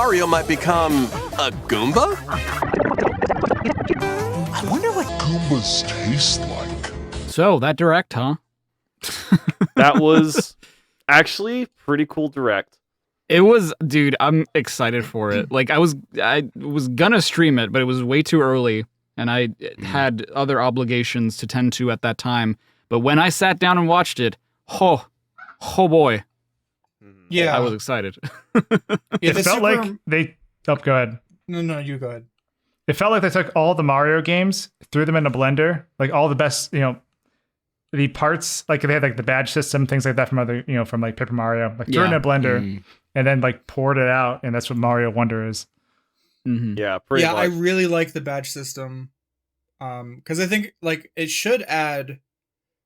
Mario might become a Goomba? I wonder what Goombas taste like. So, that direct, huh? That was actually pretty cool direct. It was, dude, I'm excited for it. Like, I was gonna stream it, but it was way too early, and I had other obligations to tend to at that time. But when I sat down and watched it, oh boy. Yeah. I was excited. It felt like they... Oh, go ahead. No, you go ahead. It felt like they took all the Mario games, threw them in a blender, like all the best, the parts, like they had like the badge system, things like that from other, from like Paper Mario, like threw it in a blender and then like poured it out, and that's what Mario Wonder is. Mm-hmm. Yeah, pretty much. I really like the badge system, because I think like it should add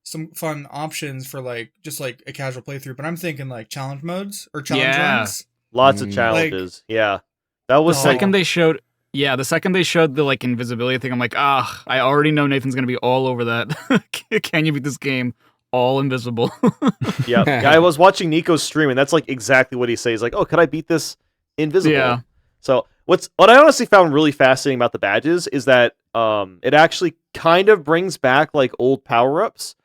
some fun options for like just like a casual playthrough. But I'm thinking like challenge modes or challenge runs. Lots of challenges. That was the second they showed the like invisibility thing, I'm like, I already know Nathan's gonna be all over that. Can you beat this game all invisible? Yeah, I was watching Nico's stream, and that's like exactly what he says. Like, oh, could I beat this invisible? Yeah. So what I honestly found really fascinating about the badges is that it actually kind of brings back like old power-ups.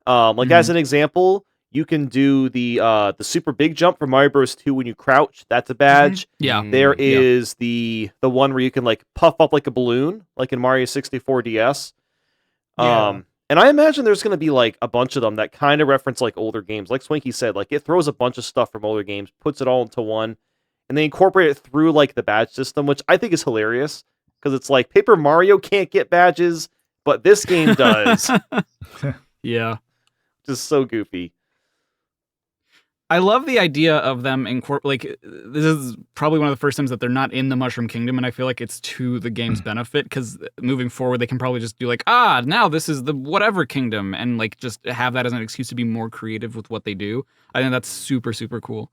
As an example, you can do the super big jump from Mario Bros. 2 when you crouch. That's a badge. Yeah. There is the one where you can like puff up like a balloon, like in Mario 64 DS. And I imagine there's going to be like a bunch of them that kind of reference like older games. Like Swanky said, like it throws a bunch of stuff from older games, puts it all into one, and they incorporate it through like the badge system, which I think is hilarious because it's like Paper Mario can't get badges, but this game does. Yeah. Just so goofy. I love the idea of them like this is probably one of the first times that they're not in the Mushroom Kingdom, and I feel like it's to the game's benefit because moving forward they can probably just do like, now this is the whatever kingdom, and like just have that as an excuse to be more creative with what they do. I think that's super, super cool.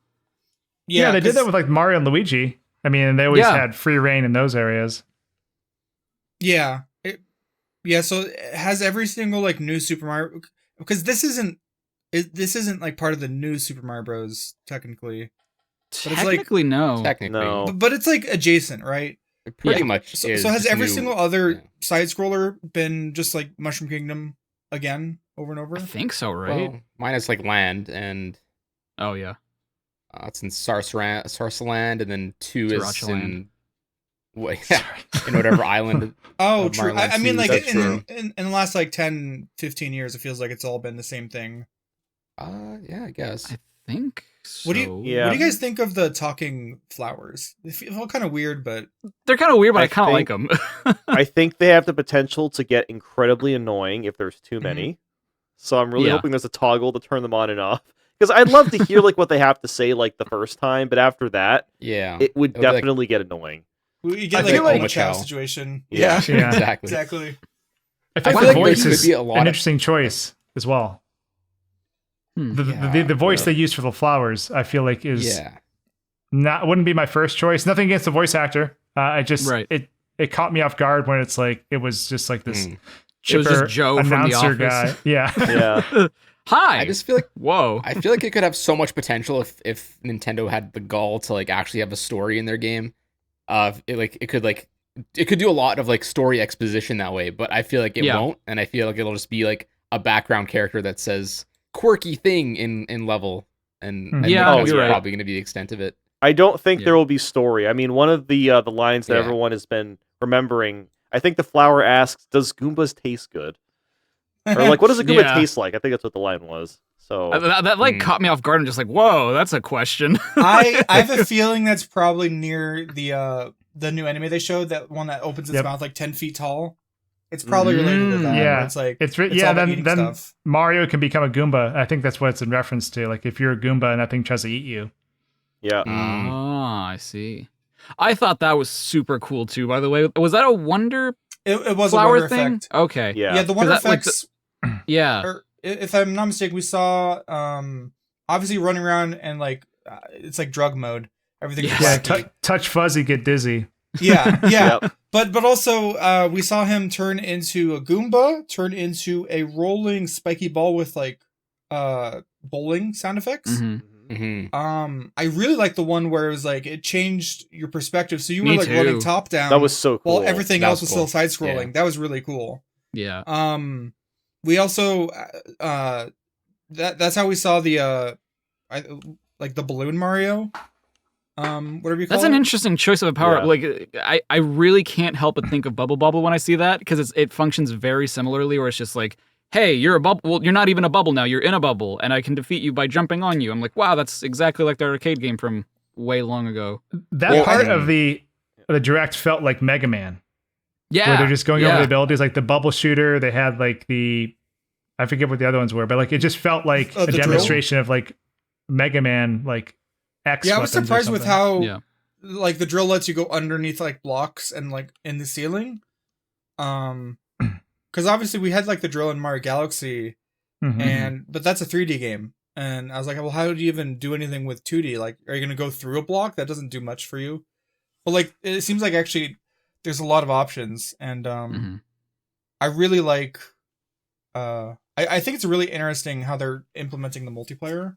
Yeah, they did that with like Mario and Luigi. I mean, they always had free reign in those areas. Yeah. So it has every single like new Super Mario, because this isn't like part of the new Super Mario Bros. Technically. But technically, it's like, no. Technically. No. But it's like adjacent, right? It pretty much is. So has every single other side scroller been just like Mushroom Kingdom again over and over? I think so, right? Well, minus like land and... Oh, yeah. It's in Sarsaland, and then 2 is in... in whatever island. Oh, true. I mean, like in the last like 10, 15 years, it feels like it's all been the same thing. Yeah, I guess. I think so. What do you guys think of the talking flowers? They feel kind of weird, but they're kind of weird, but I kind of like them. I think they have the potential to get incredibly annoying if there's too many. So I'm really hoping there's a toggle to turn them on and off. Because I'd love to hear like what they have to say like the first time, but after that, it would definitely get annoying. You get like a Montage situation. Yeah. Exactly. I think the voice is an interesting choice as well. The voice they use for the flowers, I feel like is wouldn't be my first choice. Nothing against the voice actor. It caught me off guard when it's like it was just like this chipper it was just Joe announcer from The Office. guy. Yeah. Hi. I just feel like whoa. I feel like it could have so much potential if Nintendo had the gall to like actually have a story in their game. It could do a lot of like story exposition that way, but I feel like it won't, and I feel like it'll just be like a background character that says quirky thing in level, and I think that's probably going to be the extent of it. I don't think there will be story. I mean, one of the lines that everyone has been remembering, I think the flower asks, "Does Goombas taste good?" Or like, "What does a Goomba taste like?" I think that's what the line was. So that like caught me off guard. I'm just like, whoa, that's a question. I have a feeling that's probably near the new anime they showed, that one that opens its mouth like 10 feet tall. It's probably related to that. Yeah, it's like then Mario can become a Goomba. I think that's what it's in reference to. Like if you're a Goomba and that thing tries to eat you. Yeah. I see. I thought that was super cool too. By the way, was that a wonder? It was flower a wonder thing. Effect. Okay. Yeah. The wonder effects. Or, if I'm not mistaken, we saw obviously running around and like it's like drug mode. Everything. Touch fuzzy, get dizzy. Yeah. But also we saw him turn into a Goomba, turn into a rolling spiky ball with like bowling sound effects. Mhm. I really like the one where it was like it changed your perspective, so you were Me like too. running top down. That was so cool. While everything That else was was cool. still side scrolling. Yeah. That was really cool. Yeah. We also that's how we saw the like the balloon Mario. Whatever you call That's it. an interesting choice of a power up. Yeah. Like, I really can't help but think of Bubble Bobble when I see that, because it functions very similarly, where it's just like, hey, you're a bubble. Well, you're not even a bubble now. You're in a bubble, and I can defeat you by jumping on you. I'm like, wow, that's exactly like the arcade game from way long ago. That part of the direct felt like Mega Man. Yeah. Where they're just going over yeah. the abilities, like the bubble shooter. They had like I forget what the other ones were, but like it just felt like a the drill? demonstration of like Mega Man, like X. Yeah, I was weapons or surprised with something. how like the drill lets you go underneath like blocks and like in the ceiling. Because obviously we had like the drill in Mario Galaxy, but that's a 3D game, and I was like, well, how do you even do anything with 2D? Like, are you gonna go through a block? That doesn't do much for you. But like, it seems like actually there's a lot of options, and I really like. I think it's really interesting how they're implementing the multiplayer.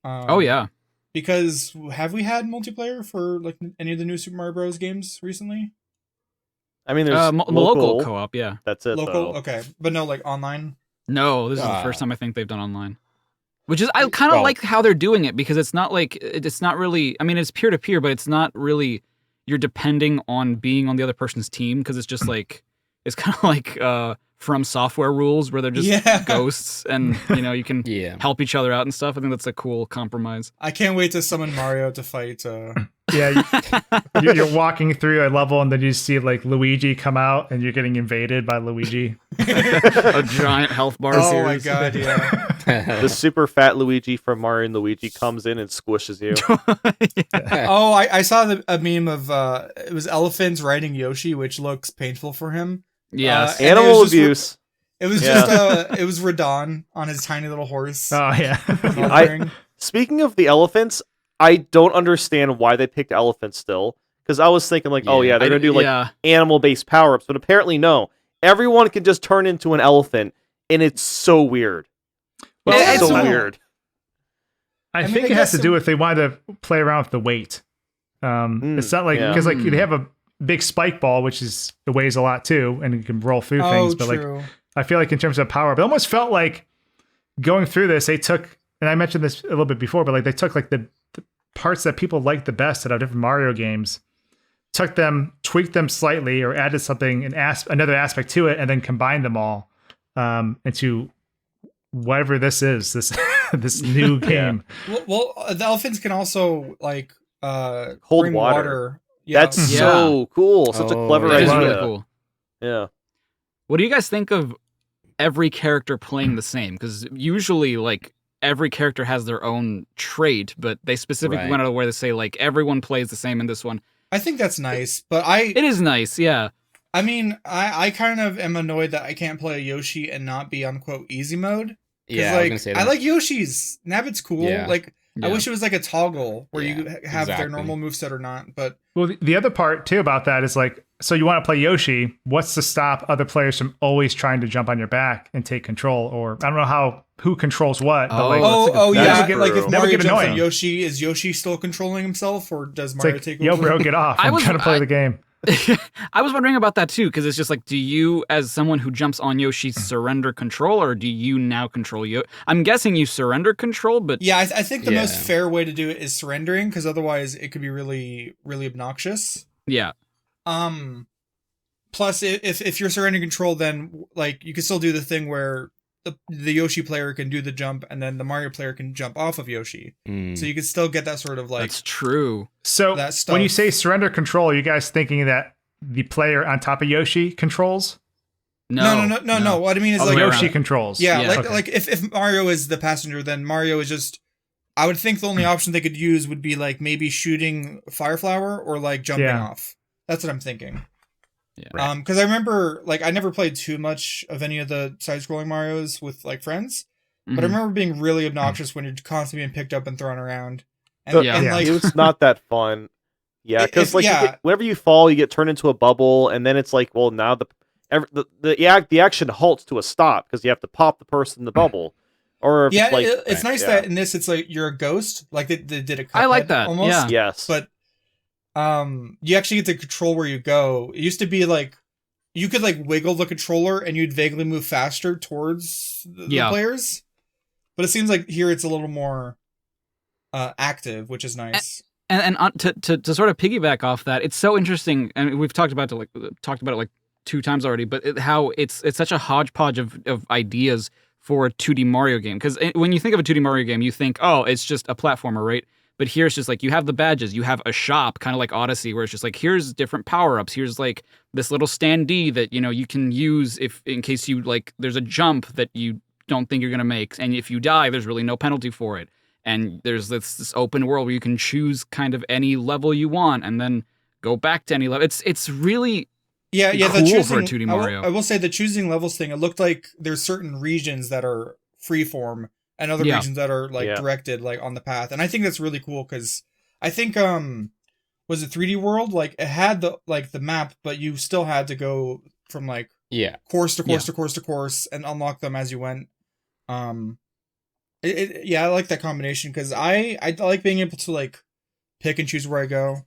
Oh yeah. Because have we had multiplayer for like any of the new Super Mario Bros. Games recently? I mean, there's local co-op, yeah. That's it. Local, though. okay, but no like online. No, this is the first time I think they've done online. Which is, I kind of like how they're doing it, because it's not like, it's not really, I mean, it's peer-to-peer, but it's not really, you're depending on being on the other person's team, because it's just like, it's kind of like From Software rules, where they're just ghosts, and, you know, you can help each other out and stuff. I think that's a cool compromise. I can't wait to summon Mario to fight. Yeah, you're walking through a level, and then you see like Luigi come out, and you're getting invaded by Luigi. A giant health bar Oh series. my god, yeah. The super fat Luigi from Mario and Luigi comes in and squishes you. Oh, I saw a meme of it was elephants riding Yoshi, which looks painful for him. Yes. And Animal abuse. It was just it was Radon on his tiny little horse. Oh yeah. Speaking of the elephants, I don't understand why they picked elephants still. Because I was thinking like, oh yeah, they're gonna do like animal-based power-ups, but apparently no. Everyone can just turn into an elephant, and it's so weird. Well, it's so weird. I think it has to do with they wanted to play around with the weight. It's not like because like they have a big spike ball, which weighs a lot too, and you can roll through things. But like, I feel like in terms of power, but it almost felt like going through this, they took, and I mentioned this a little bit before, but like they took like the parts that people like the best out of different Mario games, took them, tweaked them slightly, or added something, another aspect to it, and then combined them all into whatever this is, this new game. Well, the elephants can also like hold bring water. Yeah. That's so cool. Such a clever that idea. is really cool. Yeah. What do you guys think of every character playing the same? Because usually, like, every character has their own trait, but they specifically went out of the way to say, like, everyone plays the same in this one. I think that's nice, but It is nice, yeah. I mean, I kind of am annoyed that I can't play a Yoshi and not be on, quote, easy mode. Yeah, like, I was gonna say that. I like Yoshi's. Nabbit's cool. Yeah. Like, I wish it was like a toggle where you have their exactly. normal moveset or not, but... Well, the other part, too, about that is like, so you want to play Yoshi, what's to stop other players from always trying to jump on your back and take control? Or, I don't know who controls what, but like... Yeah, like if Mario jumps annoying. on Yoshi, is Yoshi still controlling himself, or does Mario take over? Yo, bro, get off. I'm trying to play the game. I was wondering about that too, because it's just like, do you, as someone who jumps on Yoshi, surrender control, or do you now control Yoshi? I'm guessing you surrender control, but yeah, I think the most fair way to do it is surrendering, because otherwise it could be really, really obnoxious. Yeah. Plus, if you're surrendering control, then like you can still do the thing where the Yoshi player can do the jump, and then the Mario player can jump off of Yoshi. So you can still get that sort of like... That's true. So when you say surrender control, are you guys thinking that the player on top of Yoshi controls? No. What I mean is like... Yoshi controls. Yeah, like if Mario is the passenger, then Mario is just... I would think the only option they could use would be like maybe shooting Fire Flower or like jumping off. That's what I'm thinking. Yeah. Because I remember, like, I never played too much of any of the side-scrolling Marios with, like, friends, but I remember being really obnoxious when you're constantly being picked up and thrown around. And, like, it's not that fun. Yeah, because, whenever you fall, you get turned into a bubble, and then it's like, well, now the action halts to a stop, because you have to pop the person in the bubble. Or if Yeah, it's like, it's nice that in this it's like you're a ghost, like they did a Cuphead I like that. almost. Yeah. yes, But you actually get to control where you go. It used to be like you could like wiggle the controller and you'd vaguely move faster towards the players. But it seems like here it's a little more active, which is nice. And to sort of piggyback off that, it's so interesting, and we've talked about it like 2 times already. But how it's such a hodgepodge of ideas for a 2D Mario game. Because when you think of a 2D Mario game, you think, oh, it's just a platformer, right? But here it's just like you have the badges, you have a shop, kind of like Odyssey, where it's just like here's different power ups. Here's like this little standee that you can use if in case you like there's a jump that you don't think you're gonna make, and if you die, there's really no penalty for it. And there's this open world where you can choose kind of any level you want, and then go back to any level. It's really cool the choosing, for a 2D Mario. I will say the choosing levels thing. It looked like there's certain regions that are freeform and other regions that are like directed like on the path, and I think that's really cool because I think was it 3D World, like it had the map, but you still had to go from like course to course to course to course and unlock them as you went. I like that combination because I like being able to like pick and choose where I go.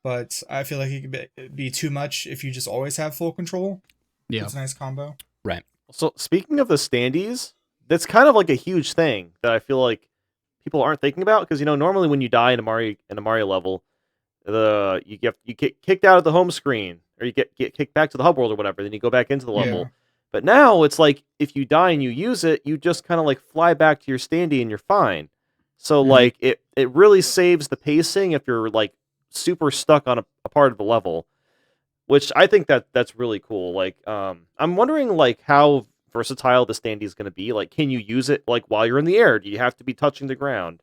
But I feel like it could be too much if you just always have full control. Yeah, it's a nice combo. Right. So speaking of the standees, that's kind of like a huge thing that I feel like people aren't thinking about because normally when you die in a Mario level, you get kicked out of the home screen or you get kicked back to the hub world or whatever, then you go back into the level. Yeah. But now it's like if you die and you use it, you just kind of like fly back to your standee and you're fine. So like it really saves the pacing if you're like super stuck on a part of the level, which I think that's really cool. Like I'm wondering like how versatile the standee is going to be. Like, can you use it like while you're in the air? Do you have to be touching the ground?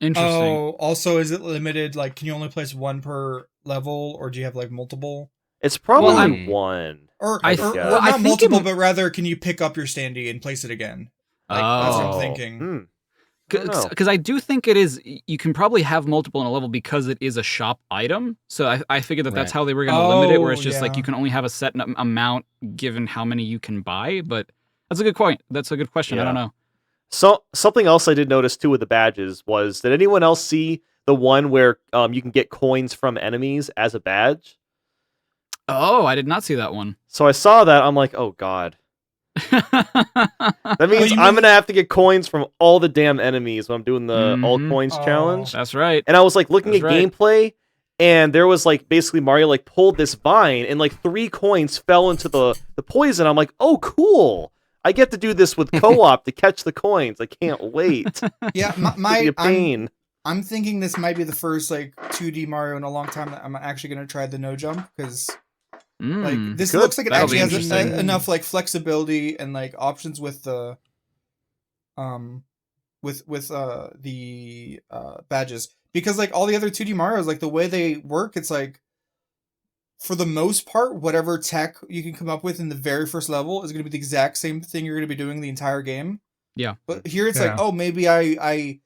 Interesting. Oh, also, is it limited? Like, can you only place one per level, or do you have like multiple? It's probably one. Or I not think multiple, but rather, can you pick up your standee and place it again? Like, that's what I'm thinking. Because I do think it is. You can probably have multiple in a level because it is a shop item. So I figured that's how they were going to limit it, where it's just like you can only have a set amount given how many you can buy. But that's a good point. That's a good question. I don't know. So something else I did notice too with the badges was, did anyone else see the one where you can get coins from enemies as a badge? Oh, I did not see that one. So I saw that. I'm like, oh god. That means I'm gonna have to get coins from all the damn enemies when I'm doing the all coins challenge. That's right. And I was like looking at gameplay, and there was like basically Mario like pulled this vine, and like 3 coins fell into the poison. I'm like, oh cool, I get to do this with co-op to catch the coins. I can't wait. Yeah, be a pain. I'm thinking this might be the first like 2D Mario in a long time that I'm actually gonna try the no jump because. Like this looks like it actually has enough like flexibility and like options with the badges, because like all the other 2D Marios, like the way they work, it's like for the most part whatever tech you can come up with in the very first level is going to be the exact same thing you're going to be doing the entire game. Yeah. But here it's like, oh, maybe I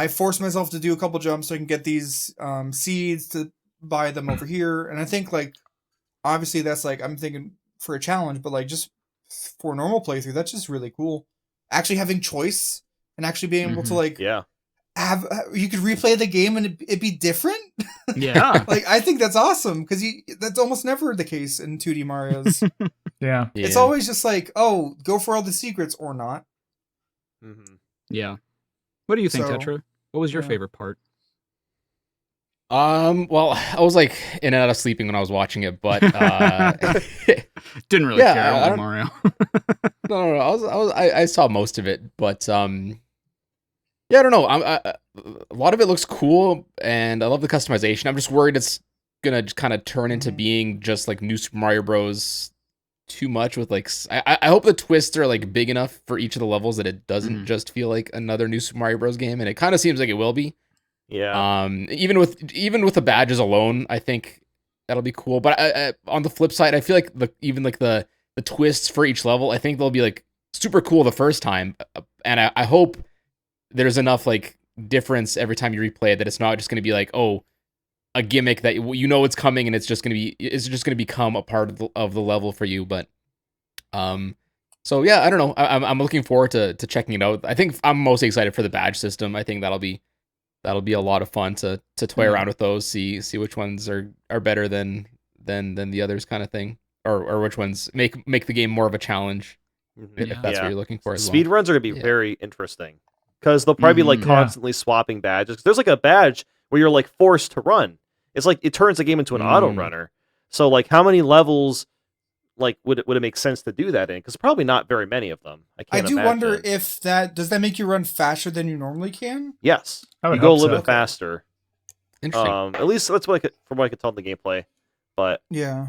force myself to do a couple jumps so I can get these seeds to buy them over here, and I think like obviously that's like I'm thinking for a challenge, but like just for a normal playthrough, that's just really cool. Actually having choice and actually being able to like have you could replay the game and it be different. Yeah. Like I think that's awesome because that's almost never the case in 2D Marios. Yeah. It's always just like, oh, go for all the secrets or not. Yeah. What do you think, Tetra? What was your favorite part? Well, I was like in and out of sleeping when I was watching it, but didn't really care about Mario. No. I saw most of it, but I don't know. A lot of it looks cool, and I love the customization. I'm just worried it's gonna kind of turn into being just like New Super Mario Bros. Too much with like. I hope the twists are like big enough for each of the levels that it doesn't just feel like another New Super Mario Bros. Game, and it kind of seems like it will be. Yeah. Even with the badges alone, I think that'll be cool. But on the flip side, I feel like the twists for each level, I think they'll be like super cool the first time, and I hope there's enough like difference every time you replay it that it's not just going to be like, oh, a gimmick that it's coming and it's just going to become a part of the level for you. But So yeah, I don't know. I'm looking forward to checking it out. I think I'm mostly excited for the badge system. I think that'll be a lot of fun to toy around with those, see which ones are better than the others, kind of thing, or which ones make the game more of a challenge, if that's what you're looking for. Speedruns are gonna be very interesting because they'll probably be like constantly swapping badges. There's like a badge where you're like forced to run. It's like it turns the game into an auto runner. So like, how many levels like would it make sense to do that in? Because probably not very many of them. I do wonder if does that make you run faster than you normally can? Yes, you go a little bit faster. Interesting. At least that's what from what I could tell in the gameplay. But yeah,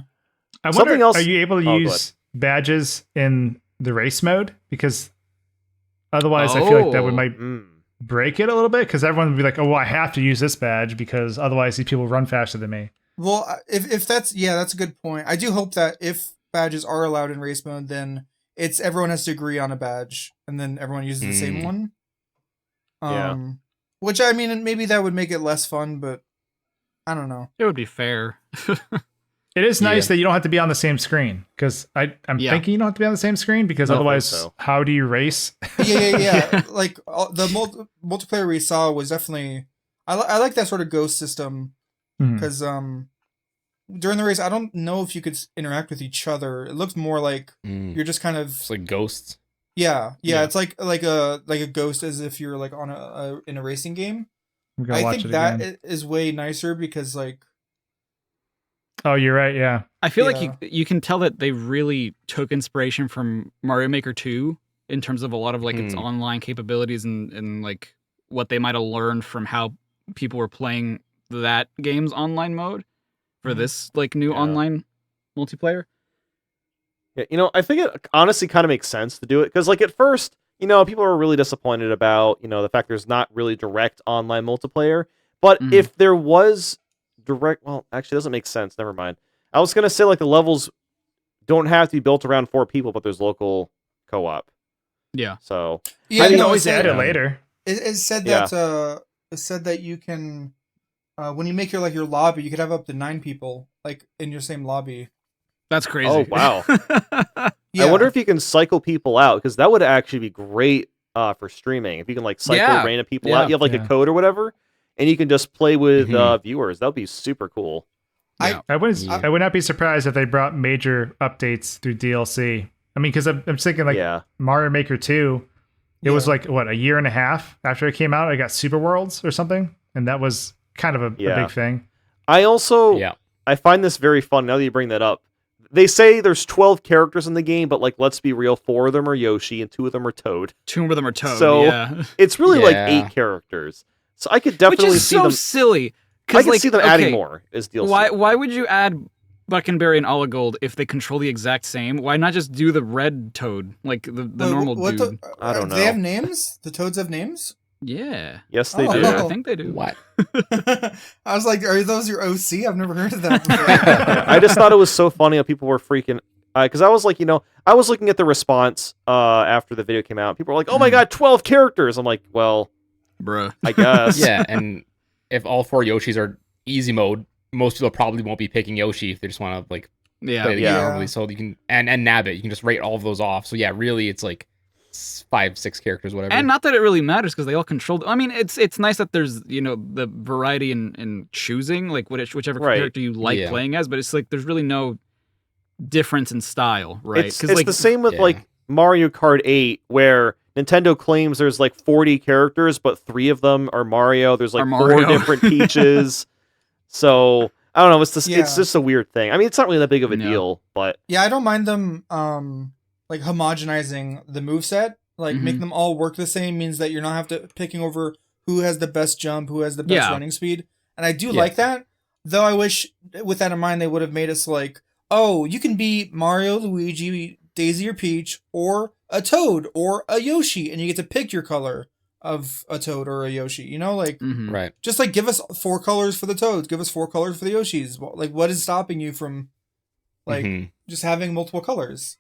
I wonder, are you able to use badges in the race mode? Because otherwise, I feel like that might break it a little bit. Because everyone would be like, "Oh, well, I have to use this badge because otherwise these people run faster than me." Well, if that's that's a good point. I do hope that if badges are allowed in race mode, then everyone has to agree on a badge, and then everyone uses the same one. Which, I mean, maybe that would make it less fun, but I don't know. It would be fair. It is nice that you don't have to be on the same screen, because I'm thinking you don't have to be on the same screen, because otherwise, how do you race? Yeah. Like, the multiplayer we saw was definitely... I like that sort of ghost system, because during the race, I don't know if you could interact with each other. It looked more like you're just kind of... It's like ghosts. Yeah. It's like a ghost, as if you're like on in a racing game. I think that is way nicer because like. Oh, you're right. Yeah, I feel like you can tell that they really took inspiration from Mario Maker 2 in terms of a lot of like its online capabilities and like what they might have learned from how people were playing that game's online mode for this like new online multiplayer. Yeah, I think it honestly kind of makes sense to do it because, like, at first, people were really disappointed about, the fact there's not really direct online multiplayer. But if there was direct, well, actually, it doesn't make sense. Never mind. I was gonna say like the levels don't have to be built around 4 people, but there's local co-op. Yeah. So you can always add it later. It said that you can when you make your lobby, you could have up to 9 people like in your same lobby. That's crazy. Oh, wow. I wonder if you can cycle people out, because that would actually be great for streaming. If you can like cycle random people out, you have like a code or whatever, and you can just play with viewers. That would be super cool. I would not be surprised if they brought major updates through DLC. I mean, because I'm thinking like Mario Maker 2, it was like, what, a year and a half after it came out, I got Super Worlds or something, and that was kind of a big thing. I also, I find this very fun now that you bring that up. They say there's 12 characters in the game, but like, let's be real, 4 of them are Yoshi and 2 of them are Toad. 2 of them are Toad. So it's really like 8 characters. So I could definitely see them. Which is so silly. I could see them adding more as DLC. Why would you add Buckenberry and Oligold if they control the exact same? Why not just do the red Toad, like the normal dude? I don't know. They have names? The Toads have names? Yeah. Yes, they do. Yeah, I think they do. What? I was like, are those your OC? I've never heard of that before. I just thought it was so funny how people were freaking... Because I was like, I was looking at the response after the video came out. People were like, oh my god, 12 characters! I'm like, well... Bruh. I guess. Yeah, and if all 4 Yoshis are easy mode, most people probably won't be picking Yoshi if they just want to, like, play the game normally. So you can... And Nabbit, you can just rate all of those off. So yeah, really, it's like 5, 6 characters, whatever. And not that it really matters because they all control. I mean, it's nice that there's the variety in choosing like whichever character you like playing as, but it's like there's really no difference in style, right? It's like, the same with like Mario Kart 8, where Nintendo claims there's like 40 characters, but 3 of them are Mario. There's like 4 different Peaches. So I don't know. It's just a weird thing. I mean, it's not really that big of a deal, but I don't mind them. Like homogenizing the moveset, like make them all work the same means that you're not picking over who has the best jump, who has the best running speed. And I do like that. Though I wish with that in mind they would have made us like, oh, you can be Mario, Luigi, Daisy or Peach, or a Toad or a Yoshi, and you get to pick your color of a Toad or a Yoshi. Like right. Just like give us 4 colors for the Toads, give us 4 colors for the Yoshis. Like what is stopping you from like just having multiple colors?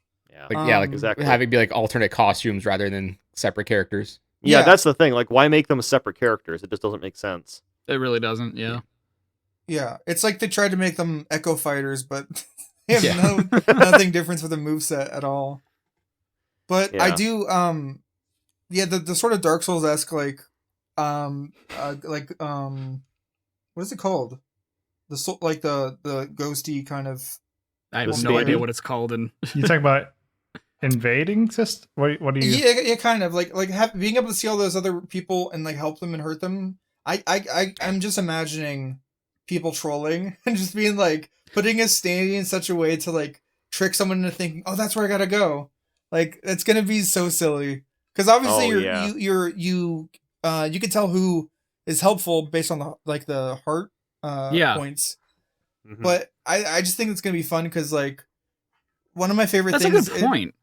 Like exactly. Having be like alternate costumes rather than separate characters. Yeah, that's the thing. Like, why make them separate characters? It just doesn't make sense. It really doesn't. Yeah. Yeah, it's like they tried to make them Echo Fighters, but they have nothing different with the moveset at all. But Yeah. I do the sort of Dark Souls-esque what is it called? The the ghosty kind of. I The have no Standee? idea what it's called. And You talking about invading system? What do you? Yeah, kind of being able to see all those other people and like help them and hurt them. I'm just imagining people trolling and just being like putting a standee in such a way to like trick someone into thinking, oh, that's where I gotta go. Like it's gonna be so silly because obviously you can tell who is helpful based on the heart points. Mhm. But I just think it's gonna be fun because like one of my favorite that's things. a good point.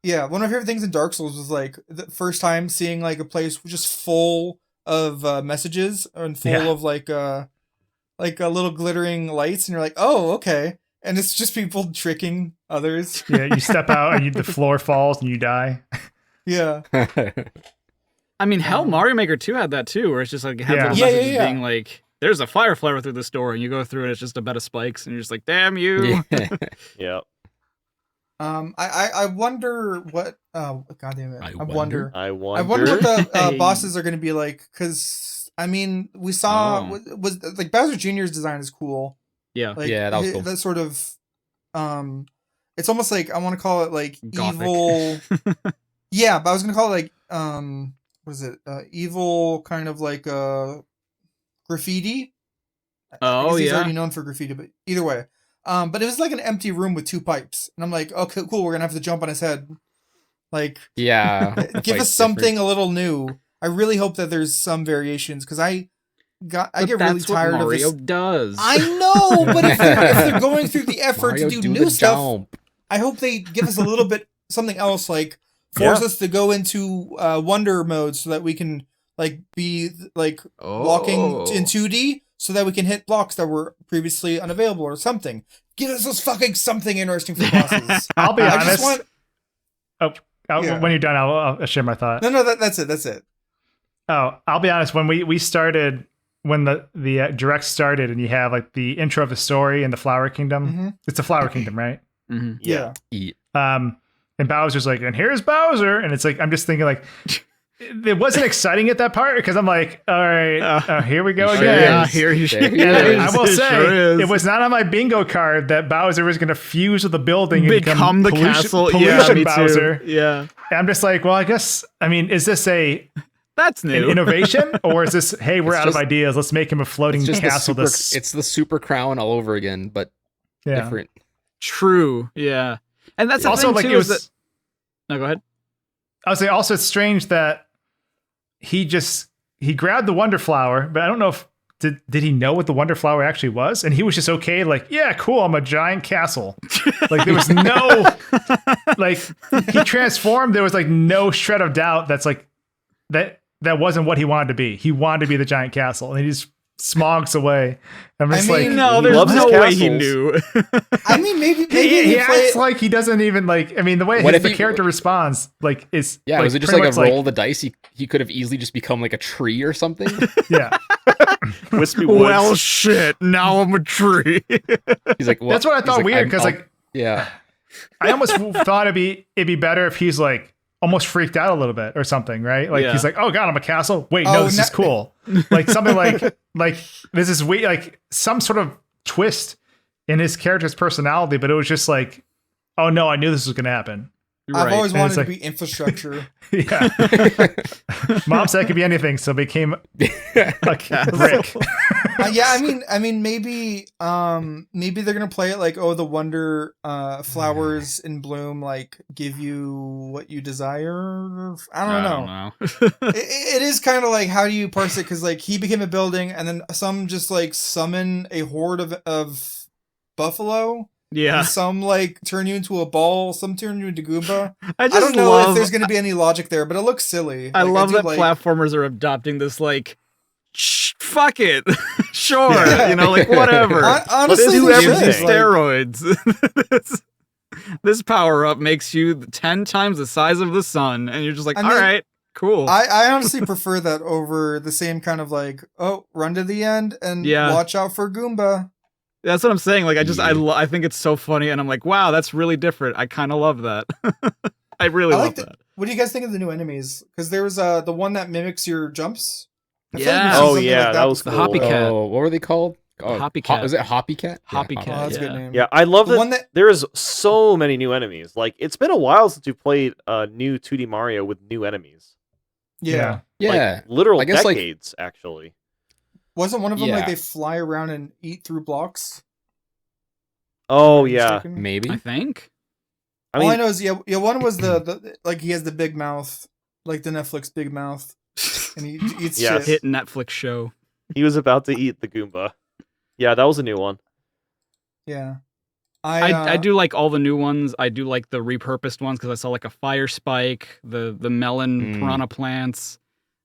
Yeah, one of my favorite things in Dark Souls was like the first time seeing like a place just full of messages and full of like a little glittering lights, and you're like, oh, okay, and it's just people tricking others. Yeah, you step out and the floor falls and you die. Yeah, I mean, hell, Mario Maker 2 had that too, where it's just like it had Yeah. little Yeah, messages yeah. being like, "There's a fire flower through this door," and you go through and it's just a bed of spikes, and you're just like, "Damn you!" Yeah. I wonder what. Oh, God damn it! I wonder. I what wonder. the Hey. bosses are going to be like, because I mean, we saw was like Bowser Jr.'s design is cool. Yeah. Like, Yeah, that was cool. That sort of, it's almost like I want to call it like Gothic. evil. Yeah, but I was gonna call it like what is it? Evil kind of like graffiti. I Oh guess he's yeah. already known for graffiti, but either way. But it was like an empty room with 2 pipes, and I'm like, okay, cool. We're gonna have to jump on his head. Like, Yeah. give us something a little new. I really hope that there's some variations because I get really that's what tired Mario of this. does. I know, but if they're going through the effort Mario, to do do new the stuff, jump. I hope they give us a little bit something else, like force us to go into wonder mode so that we can like be like walking in 2D, so that we can hit blocks that were previously unavailable or something. Give us those fucking something interesting for bosses. I'll be I honest. just want. Yeah. When you're done, I'll share my thought. No, that's it. That's it. Oh, I'll be honest. When we started, when the direct started, and you have like the intro of the story in the Flower Kingdom. Mm-hmm. It's the Flower Kingdom, right? Mhm. Yeah. And Bowser's like, and here's Bowser, and it's like I'm just thinking like, it wasn't exciting at that part because I'm like, all right, here we go Sure again. Yeah, here he There he And is. I will It say, sure is. it was not on my bingo card that Bowser was going to fuse with the building and become the castle. Yeah, pollution me Bowser. too. Yeah, And I'm just like, well, I guess, I mean, is this an that's new. innovation, or is this, hey, we're It's out of just- ideas, let's make him a floating It's just castle? it's the super crown all over again, but different. True. Yeah, and that's the Also, thing like, too. it was, Is that... No, go ahead. I would say also it's strange that he grabbed the Wonder Flower, but I don't know if did he know what the Wonder Flower actually was, and he was just okay, like, yeah, cool, I'm a giant castle. Like there was no like he transformed. There was like no shred of doubt that's like that wasn't what he wanted to be. He wanted to be the giant castle, and he just smogs away. I'm just I mean, like, No, He there's loves his no way he castles. knew. I mean, maybe he they play acts it. like he doesn't even like. I mean, the way What the if he- character responds, like, is Yeah, like, was it just pretty like a much roll of the dice? He could have easily just become like a tree or something. Yeah, Wispy Woods. Well, shit. Now I'm a tree. He's like, that's what I thought weird because I'm- like. yeah, I almost thought it'd be better if he's like almost freaked out a little bit or something, right? Like Yeah. he's like, "Oh God, I'm a castle. Wait, Oh, no, this no- is cool." Like something like this is weird, like some sort of twist in his character's personality. But it was just like, "Oh no, I knew this was going to happen." I've always And wanted it's to like- be infrastructure. Yeah, Mom said it could be anything, so it became like brick. Yeah, I mean, maybe they're gonna play it like, oh, the wonder flowers in bloom like give you what you desire. I don't know. It is kind of like, how do you parse it? Because like he became a building, and then some just like summon a horde of buffalo. Yeah. And some like turn you into a ball. Some turn you into Goomba. I I just don't know love, if there's gonna be any logic there, but it looks silly. I Like, love do that like- platformers are adopting this like, fuck it, sure, Yeah. you know, like whatever. Honestly, This do they gives you everything. should. steroids. this power up makes you 10 times the size of the sun, and you're just like, I all mean, right, cool. I honestly prefer that over the same kind of like, oh, run to the end and Yeah. watch out for Goomba. That's what I'm saying. Like, I Yeah. think it's so funny, and I'm like, wow, that's really different. I kind of love that. I really love like that. What do you guys think of the new enemies? Because there was the one that mimics your jumps. I feel Yeah. we've seen Oh something yeah, like that was The cool. Hoppy Cat. Oh, what were they called? Oh, Hoppycat. Was it Hoppycat? Hoppycat. Oh, that's a good Yeah. name. Yeah, I love The that one that- there is so many new enemies. Like, it's been a while since we played a new 2D Mario with new enemies. Yeah. Yeah. Like, literal I guess, like- decades, actually. Wasn't one of them like Yeah. they fly around and eat through blocks? Oh Am I yeah. mistaken? Maybe. I think. All I know is one was the like he has the big mouth, like the Netflix big mouth, and he eats Yes. shit. Hit Netflix show. He was about to eat the Goomba. Yeah, that was a new one. Yeah. I do like all the new ones. I do like the repurposed ones because I saw like a fire spike, the melon piranha plants.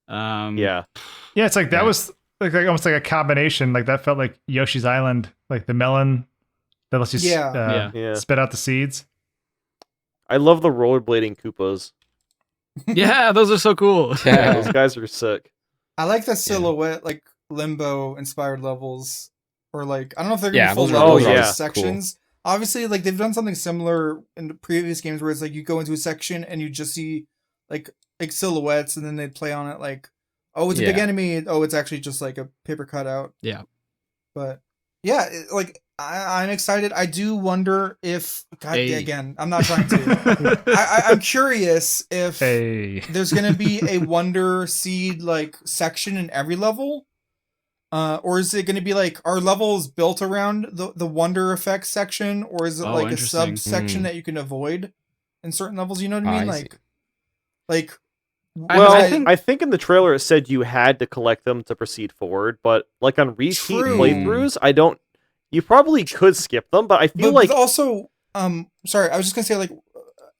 Yeah. Yeah, it's like that Yeah. was like almost like a combination. Like that felt like Yoshi's Island, like the melon that lets you Yeah. spit out the seeds. I love the rollerblading Koopas. Yeah, those are so cool. Yeah, those guys are sick. I like the silhouette, like Limbo inspired levels, or like I don't know if they're gonna Yeah, be full those are- levels those or are just cool. sections. Obviously, like they've done something similar in the previous games where it's like you go into a section and you just see like silhouettes, and then they play on it like, oh, it's a big Yeah. enemy. Oh, it's actually just like a paper cutout. Yeah. But yeah, like I'm excited. I do wonder if again, I'm not trying to. I'm curious if Hey. there's gonna be a Wonder Seed like section in every level, or is it gonna be like are levels built around the Wonder Effects section, or is it Oh, like a interesting. subsection that you can avoid in certain levels? You know what I mean? I see. Like. Well, I I think in the trailer it said you had to collect them to proceed forward, but like on repeat True. playthroughs, I don't. You probably could skip them, but I feel like But also, sorry, I was just gonna say, like,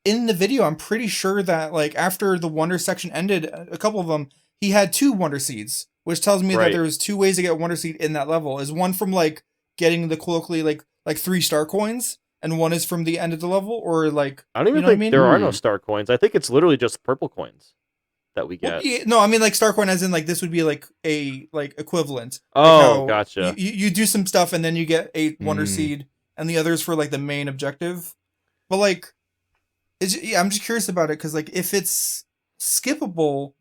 in the video, I'm pretty sure that, like, after the Wonder section ended, a couple of them, he had 2 Wonder Seeds, which tells me that Right. there was 2 ways to get Wonder Seed in that level. Is one from, like, getting the colloquially, like 3 star coins, and one is from the end of the level, or, like, I don't even you know what I think mean? there are no star coins. I think it's literally just purple coins that we get. Well, yeah, no, I mean, like, star coin as in, like, this would be, like, a, like, equivalent. Oh, Like how gotcha. You do some stuff, and then you get a Wonder Seed, and the others for, like, the main objective. But, like, I'm just curious about it, because, like, if it's skippable,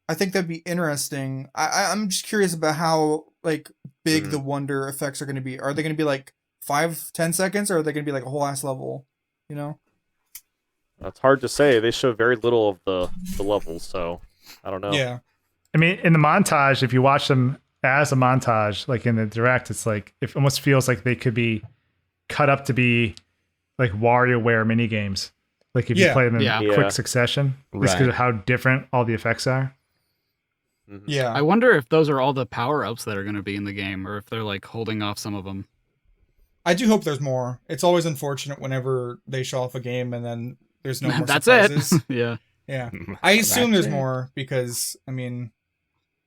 I think that'd be interesting. I'm just curious about how, like, big the Wonder effects are going to be. Are they going to be, like, 5-10 seconds, or are they going to be, like, a whole ass level? You know? That's hard to say. They show very little of the levels, so I don't know. Yeah. I mean, in the montage, if you watch them as a montage, like in the direct, it's like it almost feels like they could be cut up to be like WarioWare mini games. Like if you Yeah. play them in Yeah. Yeah. quick succession, just because Right. of how different all the effects are. Mhm. Yeah. I wonder if those are all the power ups that are going to be in the game, or if they're like holding off some of them. I do hope there's more. It's always unfortunate whenever they show off a game and then there's no more That's surprises. it. Yeah, Yeah. I assume there's That's it. more because, I mean,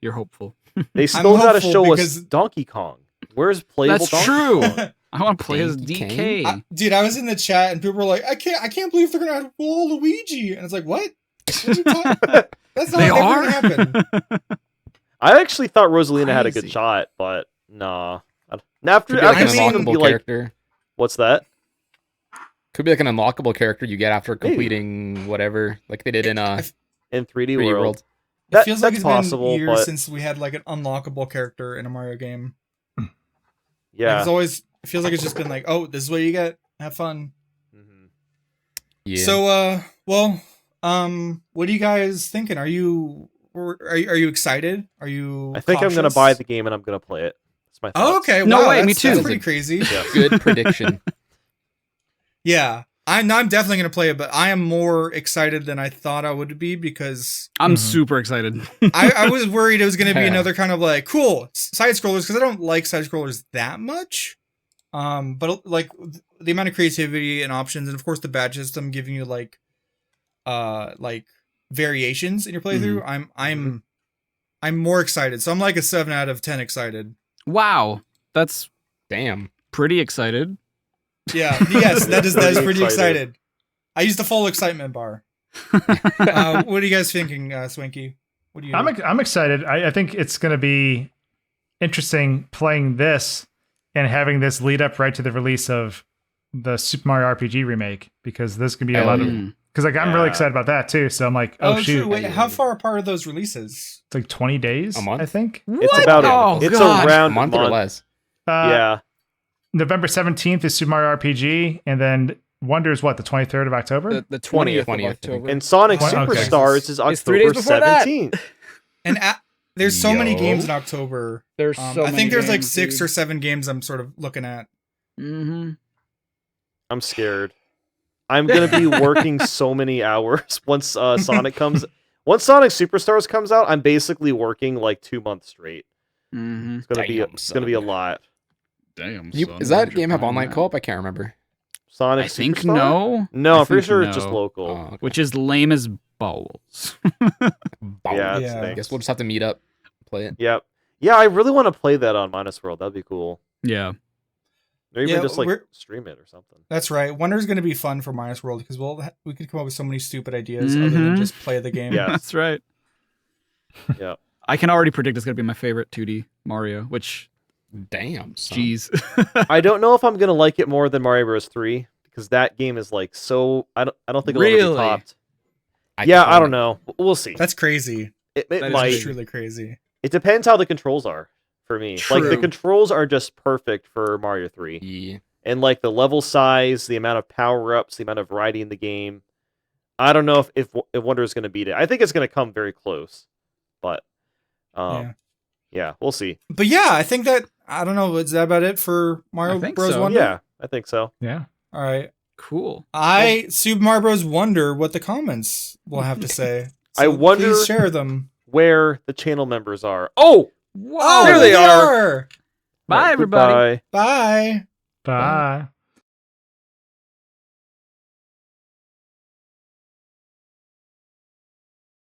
you're hopeful. They still got to hopeful show us because- Donkey Kong. Where's playable That's Donkey true. Kong? I want to play as Donkey DK. dude, I was in the chat and people were like, I can't believe they're going to have Waluigi. And it's like, what? What are you talking- That's not They ever are. going to happen. I actually thought Rosalina had a good Crazy. shot, but nah. After Could be like an seeing them be unlockable like, character. what's that? Could be like an unlockable character you get after completing whatever, like they did in In 3D 3D World. World. It feels like That's it's possible, been years but since we had like an unlockable character in a Mario game. Like, yeah. it's always, it feels like it's just been like, oh, this is what you get. Have fun. Mhm. Yeah. So, well, what are you guys thinking? Are you excited? Are you? I think I'm gonna cautious? buy the game and I'm gonna play it. That's my Oh, thoughts. okay. No wow, way, me that's- too. That's pretty crazy. Yeah. Good prediction. Yeah, I'm definitely gonna play it, but I am more excited than I thought I would be because I'm Mhm. super excited. I was worried it was gonna be Yeah. another kind of like cool side scrollers because I don't like side scrollers that much. But like the amount of creativity and options, and of course the badge system giving you like variations in your playthrough. I'm more excited. So I'm like a 7 out of 10 excited. Wow, that's Damn. pretty excited. Yeah. Yes, that is Pretty pretty excited. excited. I used the full excitement bar. What are you guys thinking, Swanky? What do you? I'm excited. I think it's going to be interesting playing this and having this lead up right to the release of the Super Mario RPG remake because there's going to be a Oh, lot of yeah. Because like I'm really excited about that too. So I'm like, oh shoot, true. Wait, how far apart are those releases? it's like 20 days, A month? I think. It's about it's gosh. around A month or less. Yeah. November 17th is Super Mario RPG, and then Wonder is what, the 23rd of October? The 20th of 20th, October. And Sonic Okay. Superstars is It's 3 October days before that. 17th. And there's so many Yo. games in October. There's I think there's like 6 or 7 games I'm sort of looking at. Mm-hmm. I'm scared. I'm gonna be working so many hours once Sonic comes. Once Sonic Superstars comes out, I'm basically working like 2 months straight. Mm-hmm. It's gonna be a lot. Damn. Does that game have online co-op? I can't remember. Sonic I think Superstar? no. No, I I'm pretty think sure it's just no. local. Oh, okay. Which is lame as balls. Yeah, Yeah. it's I guess we'll just have to meet up, play it. Yep. Yeah, I really want to play that on Minus World. That'd be cool. Yeah. Or even Yeah, just like we're- stream it or something. That's right. Wonder's going to be fun for Minus World because we could come up with so many stupid ideas other than Mhm. just play the game. Yeah. That's right. Yeah. I can already predict it's going to be my favorite 2D Mario, which, Damn. Son. jeez. I don't know if I'm gonna like it more than Mario Bros. 3 because that game is like so. I don't think it'll ever Really? be topped. I can't- don't know. We'll see. That's crazy. It that is might. That's truly crazy. It depends how the controls are for me. Like the True. controls are just perfect for Mario 3. Yeah. And like the level size, the amount of power-ups, the amount of variety in the game. I don't know if Wonder is going to beat it. I think it's going to come very close. But yeah, we'll see. But yeah, I think that I don't know. Is that about it for Mario I think Bros. so. Wonder? Yeah, I think so. Yeah. All right. Cool. Super Mario Bros. Wonder what the comments will have to say. I wonder- Please share them. Where the channel members are. Oh! Whoa. There they are. are. Bye, everybody. Goodbye. Bye. Bye.